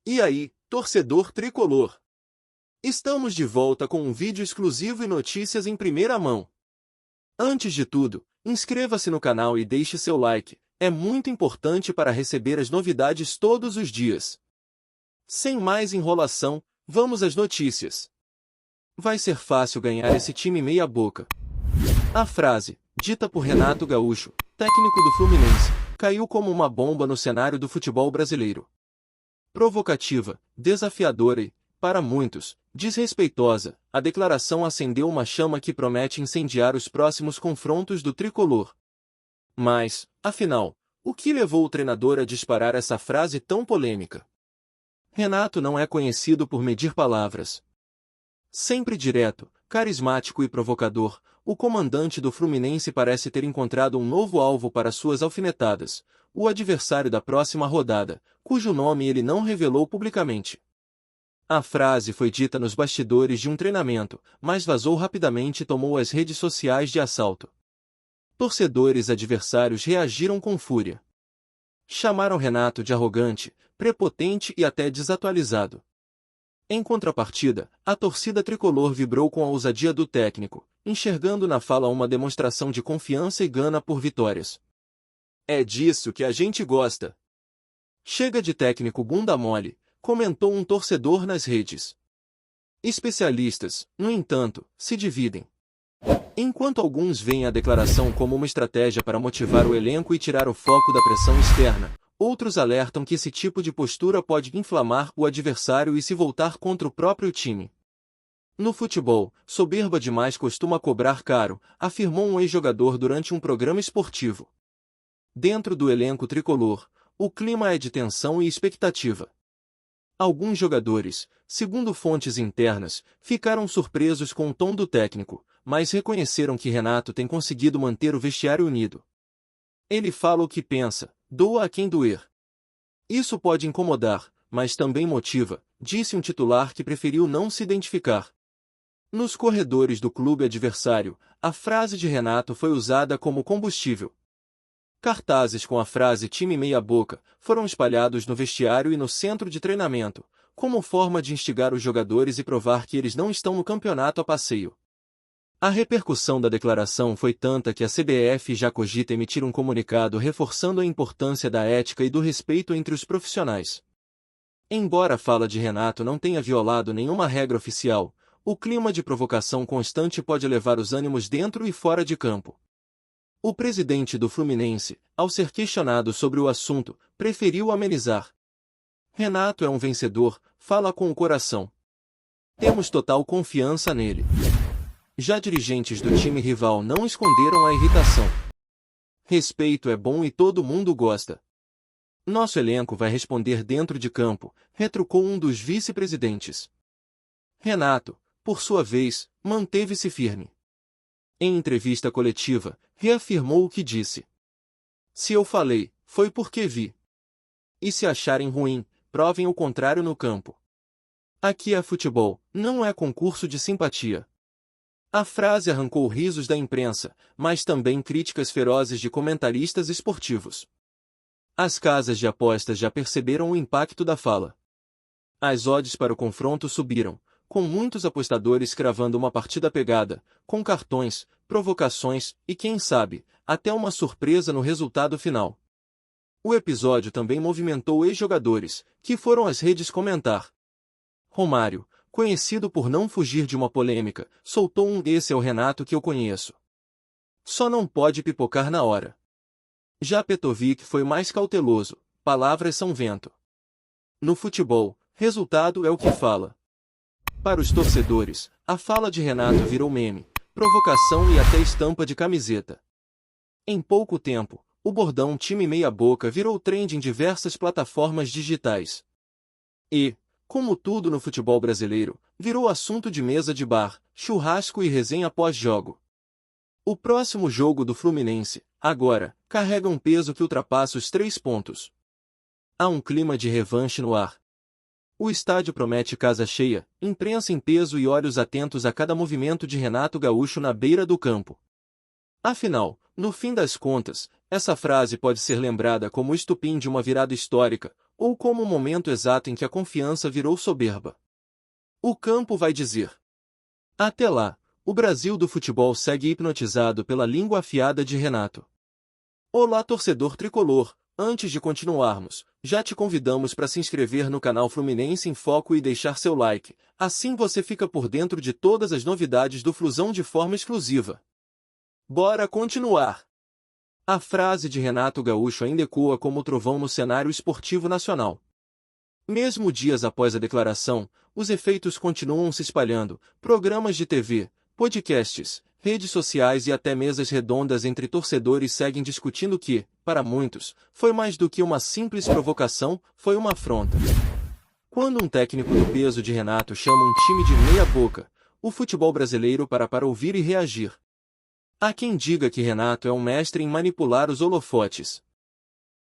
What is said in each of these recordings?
E aí, torcedor tricolor? Estamos de volta com um vídeo exclusivo e notícias em primeira mão. Antes de tudo, inscreva-se no canal e deixe seu like, é muito importante para receber as novidades todos os dias. Sem mais enrolação, vamos às notícias. Vai ser fácil ganhar esse time meia boca. A frase, dita por Renato Gaúcho, técnico do Fluminense, caiu como uma bomba no cenário do futebol brasileiro. Provocativa, desafiadora e, para muitos, desrespeitosa, a declaração acendeu uma chama que promete incendiar os próximos confrontos do tricolor. Mas, afinal, o que levou o treinador a disparar essa frase tão polêmica? Renato não é conhecido por medir palavras. Sempre direto, carismático e provocador, o comandante do Fluminense parece ter encontrado um novo alvo para suas alfinetadas, o adversário da próxima rodada, cujo nome ele não revelou publicamente. A frase foi dita nos bastidores de um treinamento, mas vazou rapidamente e tomou as redes sociais de assalto. Torcedores adversários reagiram com fúria. Chamaram Renato de arrogante, prepotente e até desatualizado. Em contrapartida, a torcida tricolor vibrou com a ousadia do técnico, enxergando na fala uma demonstração de confiança e gana por vitórias. É disso que a gente gosta. Chega de técnico bunda mole, comentou um torcedor nas redes. Especialistas, no entanto, se dividem. Enquanto alguns veem a declaração como uma estratégia para motivar o elenco e tirar o foco da pressão externa, outros alertam que esse tipo de postura pode inflamar o adversário e se voltar contra o próprio time. No futebol, soberba demais costuma cobrar caro, afirmou um ex-jogador durante um programa esportivo. Dentro do elenco tricolor, o clima é de tensão e expectativa. Alguns jogadores, segundo fontes internas, ficaram surpresos com o tom do técnico, mas reconheceram que Renato tem conseguido manter o vestiário unido. Ele fala o que pensa, doa a quem doer. Isso pode incomodar, mas também motiva, disse um titular que preferiu não se identificar. Nos corredores do clube adversário, a frase de Renato foi usada como combustível. Cartazes com a frase time meia boca foram espalhados no vestiário e no centro de treinamento, como forma de instigar os jogadores e provar que eles não estão no campeonato a passeio. A repercussão da declaração foi tanta que a CBF já cogita emitir um comunicado reforçando a importância da ética e do respeito entre os profissionais. Embora a fala de Renato não tenha violado nenhuma regra oficial, o clima de provocação constante pode elevar os ânimos dentro e fora de campo. O presidente do Fluminense, ao ser questionado sobre o assunto, preferiu amenizar. Renato é um vencedor, fala com o coração. Temos total confiança nele. Já dirigentes do time rival não esconderam a irritação. Respeito é bom e todo mundo gosta. Nosso elenco vai responder dentro de campo, retrucou um dos vice-presidentes. Renato, por sua vez, manteve-se firme. Em entrevista coletiva, reafirmou o que disse. Se eu falei, foi porque vi. E se acharem ruim, provem o contrário no campo. Aqui é futebol, não é concurso de simpatia. A frase arrancou risos da imprensa, mas também críticas ferozes de comentaristas esportivos. As casas de apostas já perceberam o impacto da fala. As odds para o confronto subiram, com muitos apostadores cravando uma partida pegada, com cartões, provocações e, quem sabe, até uma surpresa no resultado final. O episódio também movimentou ex-jogadores, que foram às redes comentar. Romário, conhecido por não fugir de uma polêmica, soltou um "esse é o Renato que eu conheço. Só não pode pipocar na hora." Já Petrovic foi mais cauteloso, palavras são vento. No futebol, resultado é o que fala. Para os torcedores, a fala de Renato virou meme, provocação e até estampa de camiseta. Em pouco tempo, o bordão time meia boca virou trend em diversas plataformas digitais. E, como tudo no futebol brasileiro, virou assunto de mesa de bar, churrasco e resenha pós-jogo. O próximo jogo do Fluminense, agora, carrega um peso que ultrapassa os 3 pontos. Há um clima de revanche no ar. O estádio promete casa cheia, imprensa em peso e olhos atentos a cada movimento de Renato Gaúcho na beira do campo. Afinal, no fim das contas, essa frase pode ser lembrada como o estupim de uma virada histórica, ou como o momento exato em que a confiança virou soberba. O campo vai dizer. Até lá, o Brasil do futebol segue hipnotizado pela língua afiada de Renato. Olá, torcedor tricolor! Antes de continuarmos, já te convidamos para se inscrever no canal Fluminense em Foco e deixar seu like, assim você fica por dentro de todas as novidades do Flusão de forma exclusiva. Bora continuar! A frase de Renato Gaúcho ainda ecoa como trovão no cenário esportivo nacional. Mesmo dias após a declaração, os efeitos continuam se espalhando, programas de TV, podcasts, redes sociais e até mesas redondas entre torcedores seguem discutindo que, para muitos, foi mais do que uma simples provocação, foi uma afronta. Quando um técnico do peso de Renato chama um time de meia-boca, o futebol brasileiro para ouvir e reagir. Há quem diga que Renato é um mestre em manipular os holofotes.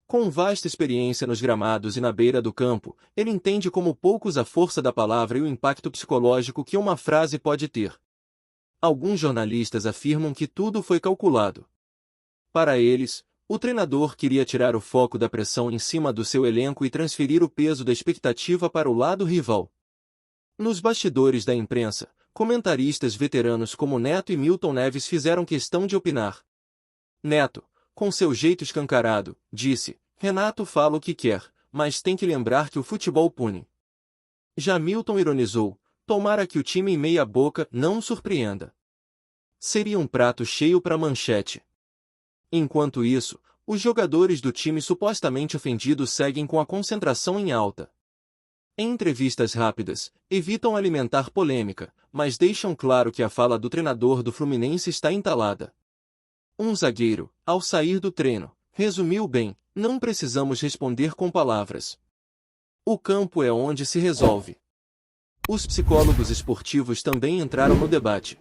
Com vasta experiência nos gramados e na beira do campo, ele entende como poucos a força da palavra e o impacto psicológico que uma frase pode ter. Alguns jornalistas afirmam que tudo foi calculado. Para eles, o treinador queria tirar o foco da pressão em cima do seu elenco e transferir o peso da expectativa para o lado rival. Nos bastidores da imprensa, comentaristas veteranos como Neto e Milton Neves fizeram questão de opinar. Neto, com seu jeito escancarado, disse: Renato fala o que quer, mas tem que lembrar que o futebol pune. Já Milton ironizou: tomara que o time em meia boca não surpreenda. Seria um prato cheio para manchete. Enquanto isso, os jogadores do time supostamente ofendidos seguem com a concentração em alta. Em entrevistas rápidas, evitam alimentar polêmica, mas deixam claro que a fala do treinador do Fluminense está entalada. Um zagueiro, ao sair do treino, resumiu bem: não precisamos responder com palavras. O campo é onde se resolve. Os psicólogos esportivos também entraram no debate.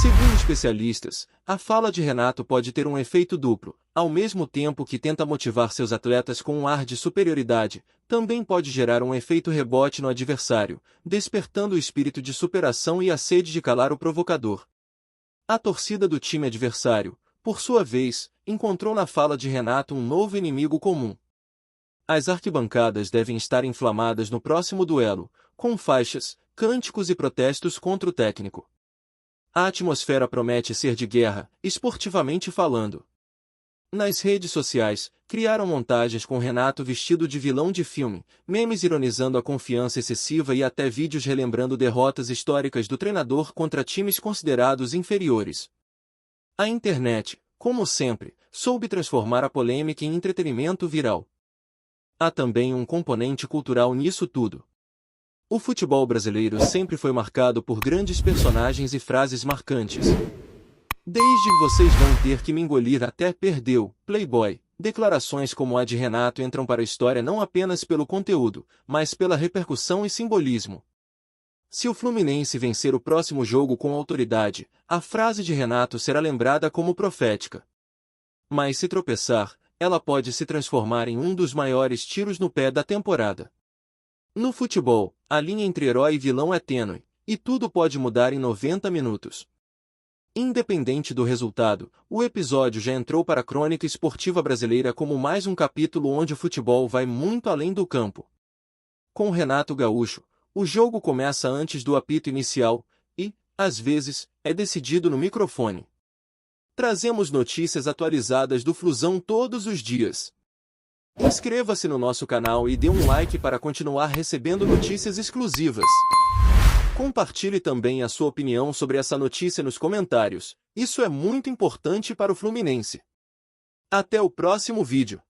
Segundo especialistas, a fala de Renato pode ter um efeito duplo. Ao mesmo tempo que tenta motivar seus atletas com um ar de superioridade, também pode gerar um efeito rebote no adversário, despertando o espírito de superação e a sede de calar o provocador. A torcida do time adversário, por sua vez, encontrou na fala de Renato um novo inimigo comum. As arquibancadas devem estar inflamadas no próximo duelo, com faixas, cânticos e protestos contra o técnico. A atmosfera promete ser de guerra, esportivamente falando. Nas redes sociais, criaram montagens com Renato vestido de vilão de filme, memes ironizando a confiança excessiva e até vídeos relembrando derrotas históricas do treinador contra times considerados inferiores. A internet, como sempre, soube transformar a polêmica em entretenimento viral. Há também um componente cultural nisso tudo. O futebol brasileiro sempre foi marcado por grandes personagens e frases marcantes. Desde "vocês vão ter que me engolir" até "perdeu", Playboy, declarações como a de Renato entram para a história não apenas pelo conteúdo, mas pela repercussão e simbolismo. Se o Fluminense vencer o próximo jogo com autoridade, a frase de Renato será lembrada como profética. Mas se tropeçar, ela pode se transformar em um dos maiores tiros no pé da temporada. No futebol, a linha entre herói e vilão é tênue, e tudo pode mudar em 90 minutos. Independente do resultado, o episódio já entrou para a crônica esportiva brasileira como mais um capítulo onde o futebol vai muito além do campo. Com Renato Gaúcho, o jogo começa antes do apito inicial e, às vezes, é decidido no microfone. Trazemos notícias atualizadas do Flusão todos os dias. Inscreva-se no nosso canal e dê um like para continuar recebendo notícias exclusivas. Compartilhe também a sua opinião sobre essa notícia nos comentários. Isso é muito importante para o Fluminense. Até o próximo vídeo.